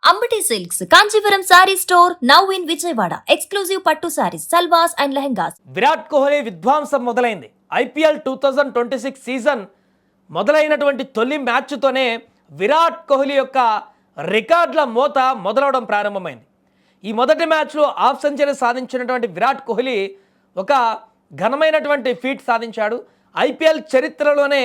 Ambati silks Kanchipuram sorry store now in Vijayawada. Exclusive పట్టు saris, సల్వాస్ and lehengas. Virat Kohli విధ్వంసం మొదలైంది. ఐపీఎల్ 2026 సీజన్ మొదలైనటువంటి తొలి మ్యాచ్తోనే విరాట్ కోహ్లీ యొక్క రికార్డుల మోత మొదలవడం ప్రారంభమైంది. ఈ మొదటి మ్యాచ్లో హాఫ్ సెంచరీ సాధించినటువంటి విరాట్ కోహ్లీ ఒక ఘనమైనటువంటి ఫీట్ సాధించాడు. ఐపీఎల్ చరిత్రలోనే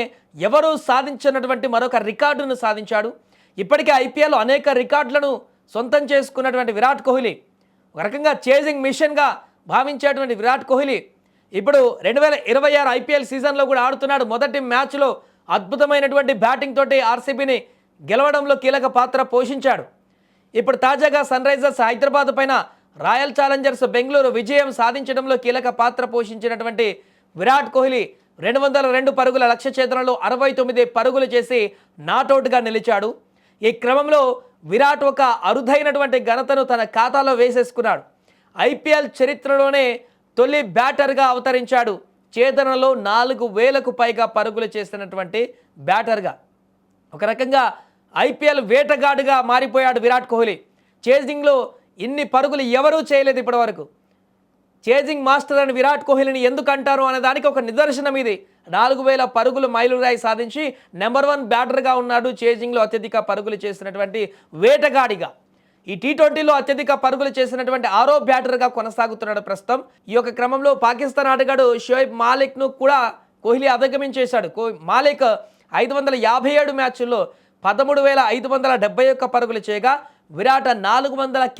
ఎవరూ సాధించినటువంటి మరొక రికార్డును సాధించాడు. ఇప్పటికే ఐపీఎల్ అనేక రికార్డులను సొంతం చేసుకున్నటువంటి విరాట్ కోహ్లీ ఒక రకంగా చేజింగ్ మిషన్గా భావించేటువంటి విరాట్ కోహ్లీ ఇప్పుడు 2026 ఐపీఎల్ సీజన్లో కూడా ఆడుతున్నాడు. మొదటి మ్యాచ్లో అద్భుతమైనటువంటి బ్యాటింగ్ తోటి ఆర్సీబీని గెలవడంలో కీలక పాత్ర పోషించాడు. ఇప్పుడు తాజాగా సన్ రైజర్స్ హైదరాబాద్ పైన రాయల్ ఛాలెంజర్స్ బెంగళూరు విజయం సాధించడంలో కీలక పాత్ర పోషించినటువంటి విరాట్ కోహ్లీ 202 పరుగుల లక్ష్య ఛేదనలో 69 పరుగులు చేసి నాటౌట్గా నిలిచాడు. ఈ క్రమంలో విరాట్ ఒక అరుదైనటువంటి ఘనతను తన ఖాతాలో వేసేసుకున్నాడు. ఐపీఎల్ చరిత్రలోనే తొలి బ్యాటర్గా అవతరించాడు. ఛేదనలో 4000కు పైగా పరుగులు చేసినటువంటి బ్యాటర్గా ఒక రకంగా ఐపీఎల్ వేటగాడుగా మారిపోయాడు విరాట్ కోహ్లీ. చేజింగ్లో ఇన్ని పరుగులు ఎవరూ చేయలేదు ఇప్పటి వరకు. చేజింగ్ మాస్టర్ అని విరాట్ కోహ్లీని ఎందుకు అంటారు అనే దానికి ఒక నిదర్శనం ఇది. 4000 పరుగులు మైలురాయి సాధించి నెంబర్ 1 బ్యాటర్గా ఉన్నాడు. చేజింగ్లో అత్యధిక పరుగులు చేసినటువంటి వేటగాడిగా ఈ టీ20లో అత్యధిక పరుగులు చేసినటువంటి 6వ బ్యాటర్గా కొనసాగుతున్నాడు ప్రస్తుతం. ఈ యొక్క క్రమంలో పాకిస్తాన్ ఆటగాడు షోయబ్ మాలిక్ను కూడా కోహ్లీ అధిగమించేశాడు. మాలిక్ 557 మ్యాచ్ల్లో 13,571 పరుగులు చేయగా విరాట్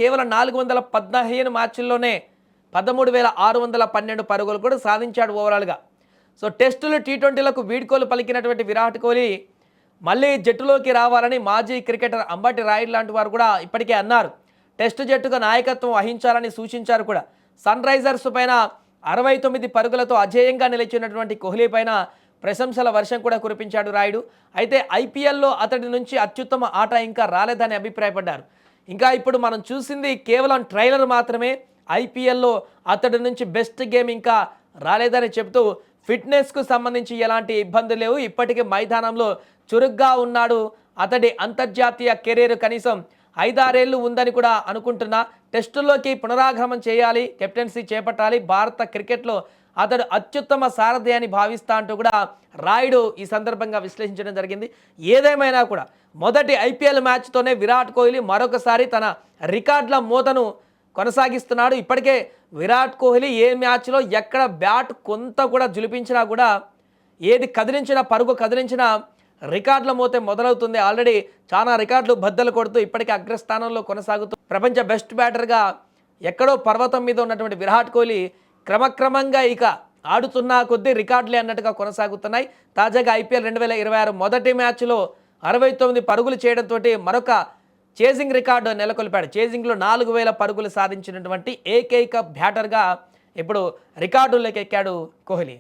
కేవలం 415 మ్యాచ్ల్లోనే 13,612 పరుగులు కూడా సాధించాడు ఓవరాల్గా. సో టెస్టులు టీ20లకు వీడ్కోలు పలికినటువంటి విరాట్ కోహ్లీ మళ్ళీ జట్టులోకి రావాలని మాజీ క్రికెటర్ అంబటి రాయుడు లాంటి వారు కూడా ఇప్పటికే అన్నారు. టెస్టు జట్టుగా నాయకత్వం వహించాలని సూచించారు కూడా. సన్ రైజర్స్ పైన 69 పరుగులతో అజేయంగా నిలిచినటువంటి కోహ్లీ పైన ప్రశంసల వర్షం కూడా కురిపించాడు రాయుడు. అయితే ఐపీఎల్లో అతడి నుంచి అత్యుత్తమ ఆట ఇంకా రాలేదని అభిప్రాయపడ్డారు. ఇంకా ఇప్పుడు మనం చూసింది కేవలం ట్రైలర్ మాత్రమే. ఐపీఎల్లో అతడి నుంచి బెస్ట్ గేమ్ ఇంకా రాలేదని చెబుతూ ఫిట్నెస్కు సంబంధించి ఎలాంటి ఇబ్బందులు లేవు, ఇప్పటికే మైదానంలో చురుగ్గా ఉన్నాడు. అతడి అంతర్జాతీయ కెరీర్ కనీసం 5-6 ఏళ్ళు ఉందని కూడా అనుకుంటున్నా. టెస్టుల్లోకి పునరాగమనం చేయాలి, కెప్టెన్సీ చేపట్టాలి. భారత క్రికెట్లో అతడు అత్యుత్తమ సారథి అని భావిస్తా అంటూ కూడా రాయుడు ఈ సందర్భంగా విశ్లేషించడం జరిగింది. ఏదేమైనా కూడా మొదటి ఐపీఎల్ మ్యాచ్తోనే విరాట్ కోహ్లీ మరొకసారి తన రికార్డుల మోతను కొనసాగిస్తున్నాడు. ఇప్పటికే విరాట్ కోహ్లీ ఏ మ్యాచ్లో ఎక్కడ బ్యాట్ కొంత కూడా జులిపించినా కూడా ఏది కదిలించినా పరుగు కదిలించినా రికార్డుల మోతే మొదలవుతుంది. ఆల్రెడీ చాలా రికార్డులు బద్దలు కొడుతూ ఇప్పటికే అగ్రస్థానంలో కొనసాగుతూ ప్రపంచ బెస్ట్ బ్యాటర్గా ఎక్కడో పర్వతం మీద ఉన్నటువంటి విరాట్ కోహ్లీ క్రమక్రమంగా ఇక ఆడుతున్న కొద్దీ రికార్డులే అన్నట్టుగా కొనసాగుతున్నాయి. తాజాగా ఐపీఎల్ 2026 మొదటి మ్యాచ్లో 69 పరుగులు చేయడంతో మరొక చేజింగ్ రికార్డు నెలకొల్పాడు. చేజింగ్లో 4000 పరుగులు సాధించినటువంటి ఏకైక బ్యాటర్గా ఇప్పుడు రికార్డుల్లోకి ఎక్కాడు కోహ్లీ.